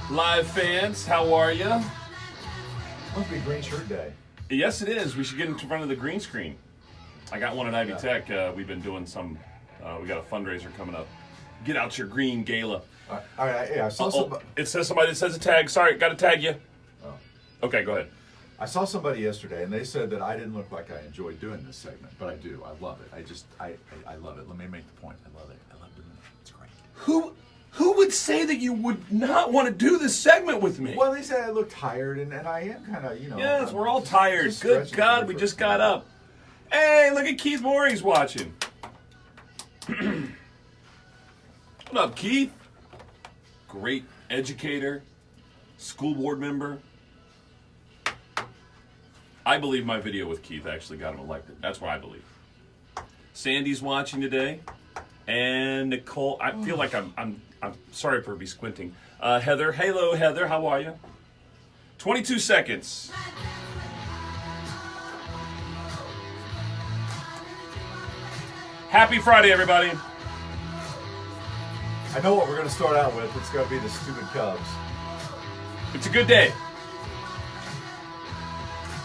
Live fans, how are you? Must be green shirt day. Yes, it is. We should get in front of the green screen. I got one at Ivy Yeah. Tech. We've been doing some. We got a fundraiser coming up. Get out your green gala. All right, yeah, I saw somebody. It says somebody that says a tag. Sorry, got to tag you. Oh. Okay, go ahead. I saw somebody yesterday, and they said that I didn't look like I enjoyed doing this segment, but I do. I love it. I love it. Let me make the point. I love it. I love doing it. It's great. Who would say that you would not want to do this segment with me? Well, they said I look tired, and I am kind of, Yes, we're all tired. just Good stretching God, for- we just got up. Hey, look at Keith Moore. He's watching. What up, Keith? Great educator, school board member. I believe my video with Keith actually got him elected. That's what I believe. Sandy's watching today, and Nicole. I feel like I'm sorry for me squinting. Heather, hello, Heather. How are you? 22 seconds. Happy Friday, everybody. I know what we're going to start out with. It's going to be the stupid Cubs. It's a good day.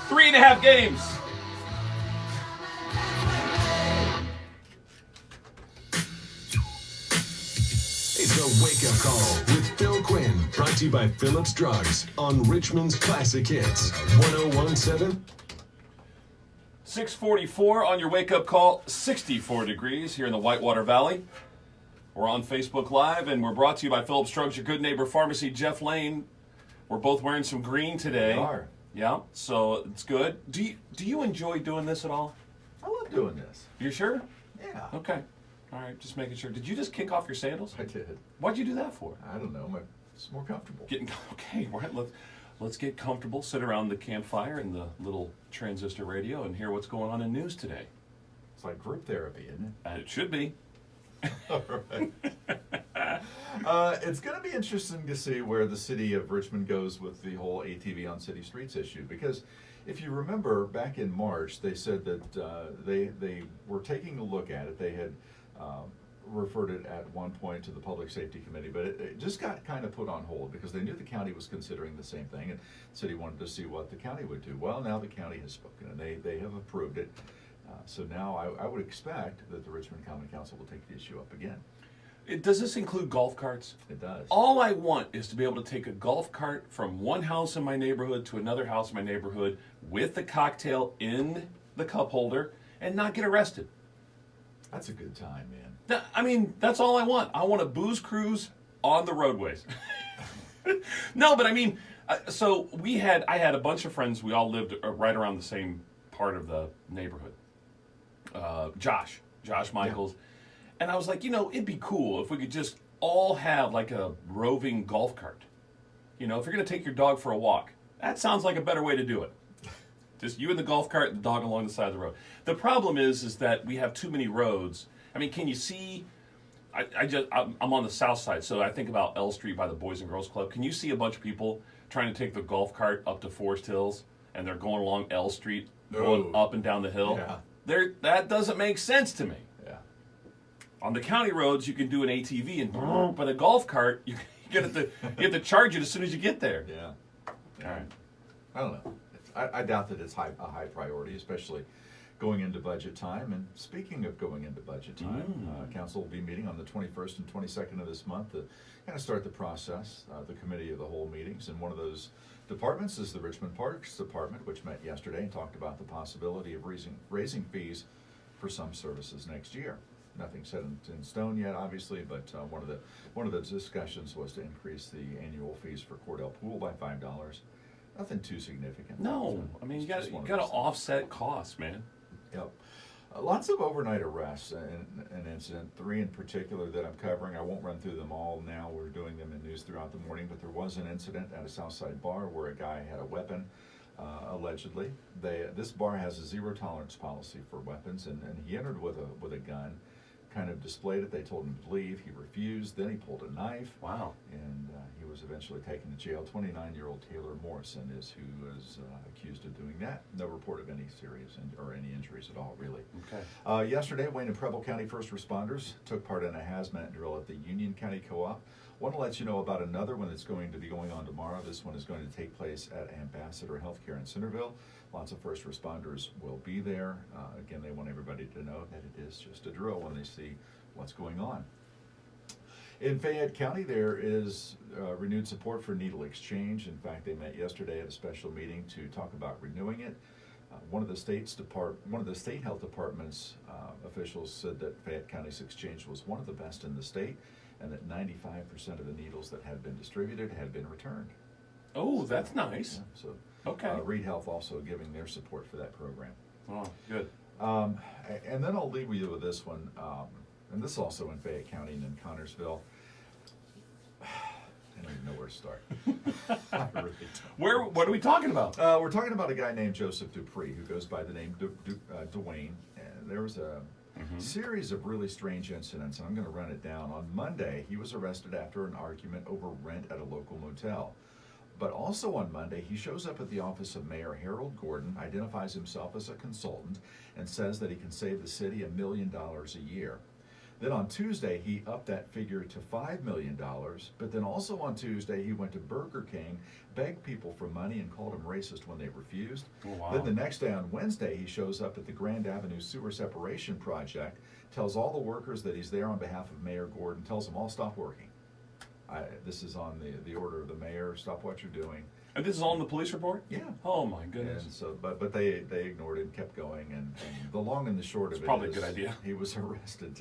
3.5 games. It's a wake-up call with Phil Quinn, brought to you by Phillips Drugs on Richmond's Classic Hits, 1017. 6:44 on your wake-up call. 64 degrees here in the Whitewater Valley. We're on Facebook Live, and we're brought to you by Phillips Drugs, your good neighbor pharmacy, Jeff Lane. We're both wearing some green today. We are. Yeah, so it's good. Do you enjoy doing this at all? I love doing this. You sure? Yeah. Okay. All right, just making sure. Did you just kick off your sandals? I did. What'd you do that for? I don't know. It's more comfortable. Getting okay, right? Let's get comfortable. Sit around the campfire and the little transistor radio and hear what's going on in news today. It's like group therapy, isn't it? And it should be. All right. It's going to be interesting to see where the city of Richmond goes with the whole ATV on city streets issue, because if you remember back in March, they said that they were taking a look at it. They had referred it at one point to the Public Safety Committee, but it just got kind of put on hold because they knew the county was considering the same thing, and the city wanted to see what the county would do. Well, now the county has spoken, and they have approved it. So now I would expect that the Richmond Common Council will take the issue up again. Does this include golf carts? It does. All I want is to be able to take a golf cart from one house in my neighborhood to another house in my neighborhood with the cocktail in the cup holder and not get arrested. That's a good time, man. I mean, that's all I want. I want a booze cruise on the roadways. No, but I mean, so I had a bunch of friends. We all lived right around the same part of the neighborhood. Josh Michaels. Yeah. And I was like, it'd be cool if we could just all have like a roving golf cart. If you're going to take your dog for a walk, that sounds like a better way to do it. Just you in the golf cart, the dog along the side of the road. The problem is that we have too many roads. I mean, can you see? I'm on the south side, so I think about L Street by the Boys and Girls Club. Can you see a bunch of people trying to take the golf cart up to Forest Hills, and they're going along L Street, going up and down the hill? Yeah. That doesn't make sense to me. Yeah. On the county roads, you can do an ATV, and but a golf cart, you have to charge it as soon as you get there. Yeah. All right. I don't know. I doubt that it's a high priority, especially going into budget time. And speaking of going into budget time, council will be meeting on the 21st and 22nd of this month to kind of start the process, the committee of the whole meetings. And one of those departments is the Richmond Parks Department, which met yesterday and talked about the possibility of raising fees for some services next year. Nothing set in stone yet, obviously, but one of the discussions was to increase the annual fees for Cordell Pool by $5. Nothing too significant. No, I mean you got to offset costs, man. Yep. Lots of overnight arrests, an incident, 3 in particular that I'm covering. I won't run through them all now. We're doing them in news throughout the morning, but there was an incident at a Southside bar where a guy had a weapon, allegedly. This bar has a zero tolerance policy for weapons, and he entered with a gun, kind of displayed it. They told him to leave. He refused. Then he pulled a knife. Wow. And he was eventually taken to jail. 29-year-old Taylor Morrison is who is accused of doing that. No report of any serious or any injuries at all, really. Okay. Yesterday, Wayne and Preble County first responders took part in a hazmat drill at the Union County Co-op. Want to let you know about another one that's going to be going on tomorrow. This one is going to take place at Ambassador Healthcare in Centerville. Lots of first responders will be there. Again, they want everybody to know that it is just a drill when they see what's going on. In Fayette County, there is renewed support for needle exchange. In fact, they met yesterday at a special meeting to talk about renewing it. One of the state health department's officials said that Fayette County's exchange was one of the best in the state, and that 95% of the needles that had been distributed had been returned. Oh, that's nice. Yeah, so Okay. Reed Health also giving their support for that program. Oh, good. And then I'll leave you with this one, and this is also in Fayette County and in Connersville. I don't even know where to start. I really don't. What are we talking about? We're talking about a guy named Joseph Dupree who goes by the name Dwayne. And there was a series of really strange incidents, and I'm going to run it down. On Monday, he was arrested after an argument over rent at a local motel. But also on Monday, he shows up at the office of Mayor Harold Gordon, identifies himself as a consultant, and says that he can save the city $1 million a year. Then on Tuesday, he upped that figure to $5 million, but then also on Tuesday, he went to Burger King, begged people for money, and called them racist when they refused. Oh, wow. Then the next day on Wednesday, he shows up at the Grand Avenue Sewer Separation Project, tells all the workers that he's there on behalf of Mayor Gordon, tells them all stop working. This is on the order of the mayor, stop what you're doing. And this is all in the police report? Yeah. Oh, my goodness. And so, but they ignored it and kept going, and the long and the short of it probably is a good idea. He was arrested,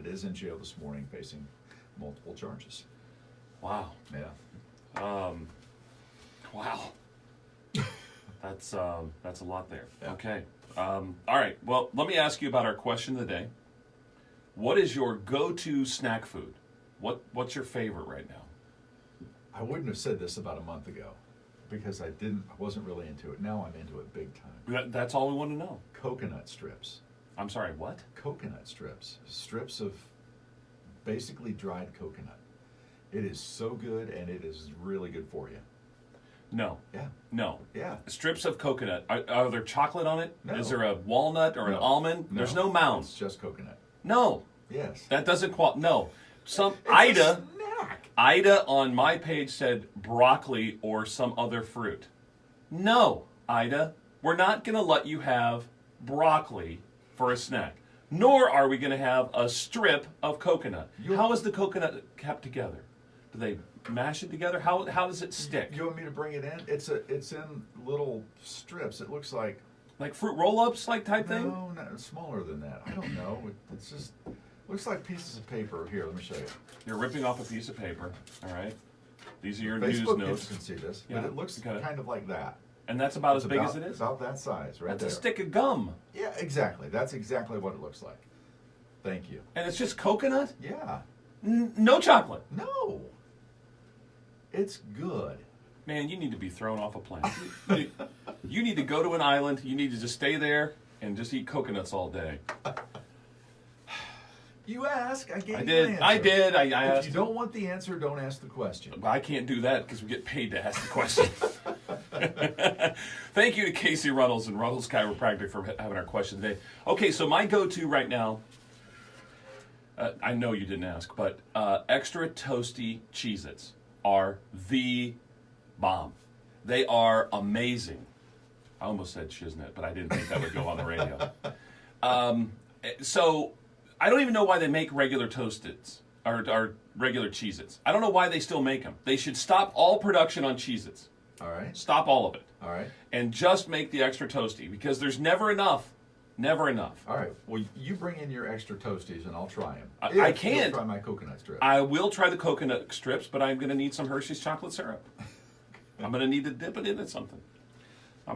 is in jail this morning, facing multiple charges. Wow. Yeah. Wow. That's a lot there. Yeah. Okay. All right. Well, let me ask you about our question of the day. What is your go-to snack food? What's your favorite right now? I wouldn't have said this about a month ago because I wasn't really into it. Now I'm into it big time. That's all we want to know. Coconut strips. I'm sorry, what? Coconut strips. Strips of basically dried coconut. It is so good, and it is really good for you. No. Yeah. No. Yeah. Strips of coconut. Are there chocolate on it? No. Is there a walnut or an almond? No. There's no mound. It's just coconut. No. Yes. That doesn't no. It's a snack. Ida on my page said broccoli or some other fruit. No, Ida, we're not going to let you have broccoli for a snack. Nor are we going to have a strip of coconut. How is the coconut kept together? Do they mash it together? How does it stick? You want me to bring it in? It's in little strips. It looks like fruit roll-ups type thing? No, it's smaller than that. I don't know. It's just looks like pieces of paper. Here, let me show you. You're ripping off a piece of paper. All right. These are your Facebook news notes. can see this, Yeah, but it looks kind of like that. And that's about as big as it is? About that size, right That's there. a stick of gum. Yeah, exactly. That's exactly what it looks like. Thank you. And it's just coconut? Yeah. No chocolate. No. It's good. Man, you need to be thrown off a plane. You need to go to an island. You need to just stay there and just eat coconuts all day. You ask, I gave you an answer. I did. I If asked. you don't want the answer, don't ask the question. I can't do that because we get paid to ask the question. Thank you to Casey Runnels and Runnels Chiropractic for having our question today. Okay, so my go-to right now, I know you didn't ask, but extra toasty Cheez-Its are the bomb. They are amazing. I almost said shiznit, but I didn't think that would go on the radio. So I don't even know why they make regular Toast-Its or regular Cheez-Its. I don't know why they still make them. They should stop all production on Cheez-Its. All right. Stop all of it. All right. And just make the extra toasty because there's never enough. Never enough. All right. Well, you bring in your extra toasties and I'll try them. I can't. You'll try my coconut strip. I will try the coconut strips, but I'm going to need some Hershey's chocolate syrup. I'm going to need to dip it into something. I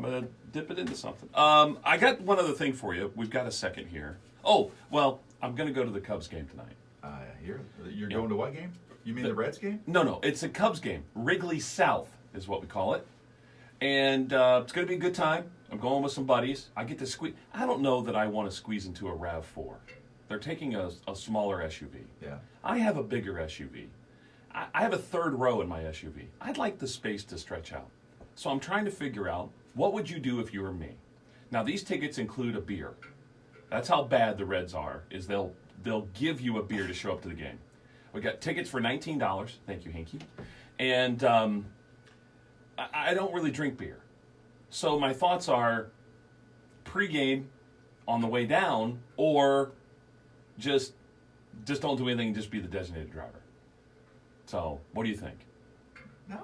got one other thing for you. We've got a second here. Oh, well, I'm going to go to the Cubs game tonight. You're going to what game? You mean the Reds game? No. It's a Cubs game. Wrigley South is what we call it. And it's going to be a good time. I'm going with some buddies. I get to squeeze. I don't know that I want to squeeze into a RAV4. They're taking a smaller SUV. Yeah. I have a bigger SUV. I have a third row in my SUV. I'd like the space to stretch out. So I'm trying to figure out, what would you do if you were me? Now, these tickets include a beer. That's how bad the Reds are, is they'll give you a beer to show up to the game. We got tickets for $19. Thank you, Hinky. And I don't really drink beer. So my thoughts are pregame on the way down, or just don't do anything and just be the designated driver. So what do you think? No,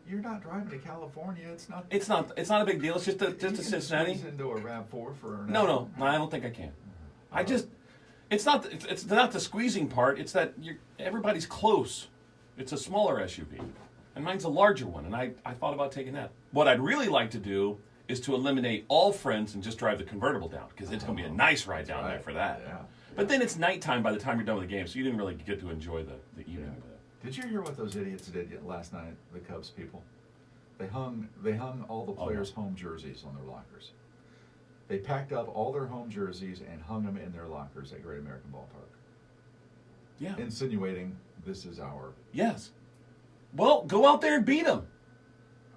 you're not driving to California. It's not a big deal. It's just a Cincinnati. Squeeze into a RAV4 for an No, hour. I don't think I can. It's not the squeezing part. It's that everybody's close. It's a smaller SUV, and mine's a larger one. And I thought about taking that. What I'd really like to do is to eliminate all friends and just drive the convertible down, because it's going to be a nice ride down there for that. Yeah. But then it's nighttime by the time you're done with the game, so you didn't really get to enjoy the evening with it. Did you hear what those idiots did last night? The Cubs people. They hung all the players' home jerseys on their lockers. They packed up all their home jerseys and hung them in their lockers at Great American Ballpark. Yeah. Insinuating this is our. Yes. Well, go out there and beat them.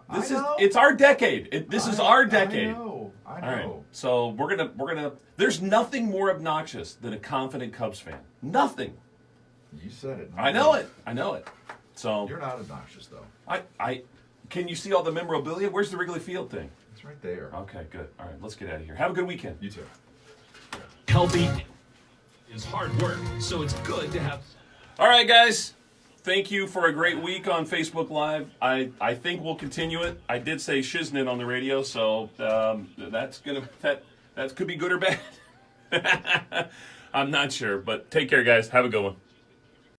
know. It's our decade. This is our decade. I know. All right. So we're gonna. There's nothing more obnoxious than a confident Cubs fan. Nothing. You said it. I know it. So You're not obnoxious though. I can you see all the memorabilia? Where's the Wrigley Field thing? It's right there. Okay, good. All right, let's get out of here. Have a good weekend. You too. Healthy is hard work, so it's good to have. All right, guys. Thank you for a great week on Facebook Live. I think we'll continue it. I did say shiznit on the radio, so that could be good or bad. I'm not sure, but take care, guys. Have a good one.